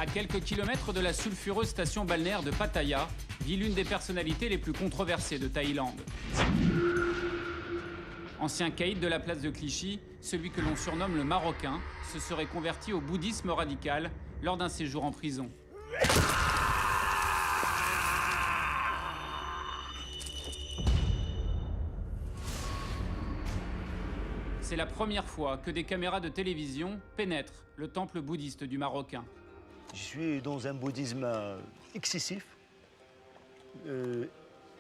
À quelques kilomètres de la sulfureuse station balnéaire de Pattaya, vit l'une des personnalités les plus controversées de Thaïlande. Ancien caïd de la place de Clichy, celui que l'on surnomme le Marocain se serait converti au bouddhisme radical lors d'un séjour en prison. C'est la première fois que des caméras de télévision pénètrent le temple bouddhiste du Marocain. Je suis dans un bouddhisme excessif,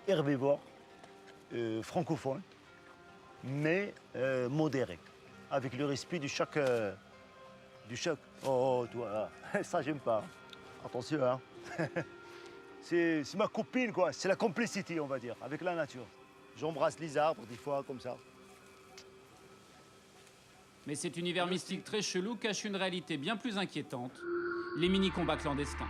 herbivore, francophone, mais modéré, avec le respect de chaque... Oh, toi, ça j'aime pas. Attention, hein. C'est ma copine, quoi. C'est la complicité, on va dire, avec la nature. J'embrasse les arbres, des fois, comme ça. Mais cet univers mystique très chelou cache une réalité bien plus inquiétante, les mini-combats clandestins.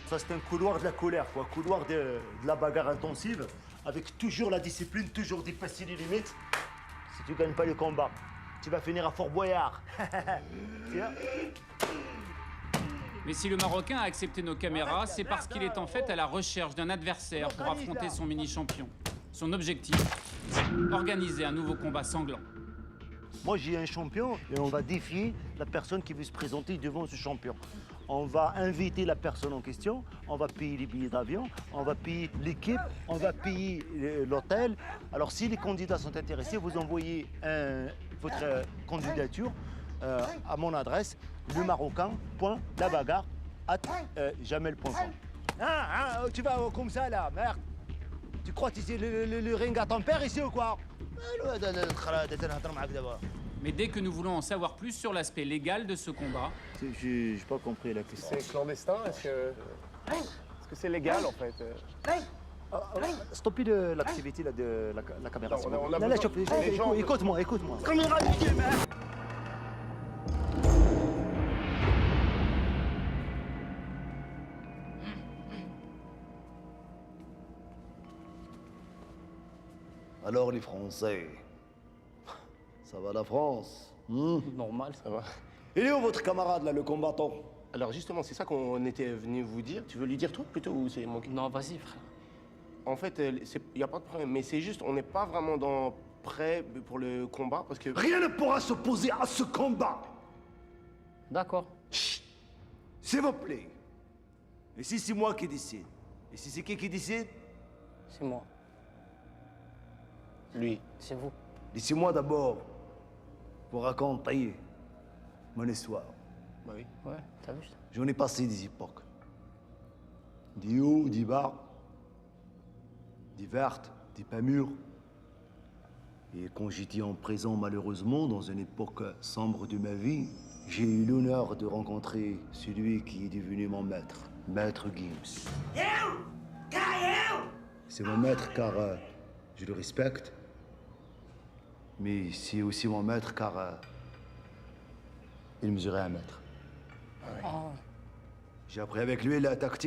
Ça, c'est un couloir de la colère, quoi. Couloir de la bagarre intensive, avec toujours la discipline, toujours dépasser les limites. Si tu ne gagnes pas le combat, tu vas finir à Fort Boyard. Mais si le Marocain a accepté nos caméras, c'est parce qu'il est en fait à la recherche d'un adversaire pour affronter son mini-champion. Son objectif, organiser un nouveau combat sanglant. Moi, j'ai un champion et on va défier la personne qui veut se présenter devant ce champion. On va inviter la personne en question, on va payer les billets d'avion, on va payer l'équipe, on va payer l'hôtel. Alors, si les candidats sont intéressés, vous envoyez votre candidature à mon adresse, lemarocain.labagarre@gmail.com. Tu vas comme ça, là, merde. Tu crois que c'est le ring à ton père ici ou quoi? Mais dès que nous voulons en savoir plus sur l'aspect légal de ce combat, J'ai pas compris la question. C'est clandestin? Est-ce que c'est légal en fait? Stoppez l'activité de la caméra. Non, s'il on vous a plaît. besoin- les gens- Écoute-moi. Alors les Français, ça va la France? Normal, ça va. Il est où votre camarade là, le combattant? Alors justement, c'est ça qu'on était venu vous dire. Tu veux lui dire toi plutôt ou c'est moi qui... Non, vas-y, frère. En fait, il n'y a pas de problème, mais c'est juste, on n'est pas vraiment prêt pour le combat parce que... Rien ne pourra s'opposer à ce combat. D'accord. S'il vous plaît. Et si c'est moi qui décide? Et si c'est qui décide? C'est moi. Lui. C'est vous. Laissez-moi d'abord vous raconter mon histoire. Bah oui. Ouais, t'as vu ça? J'en ai passé des époques. Des hauts, des bas, des vertes, des pas mûres. Et quand j'étais en prison, malheureusement, dans une époque sombre de ma vie, j'ai eu l'honneur de rencontrer celui qui est devenu mon maître, Maître Gims. C'est mon maître car je le respecte, mais c'est aussi mon maître car il mesurait 1 mètre. Oh. J'ai appris avec lui la tactique.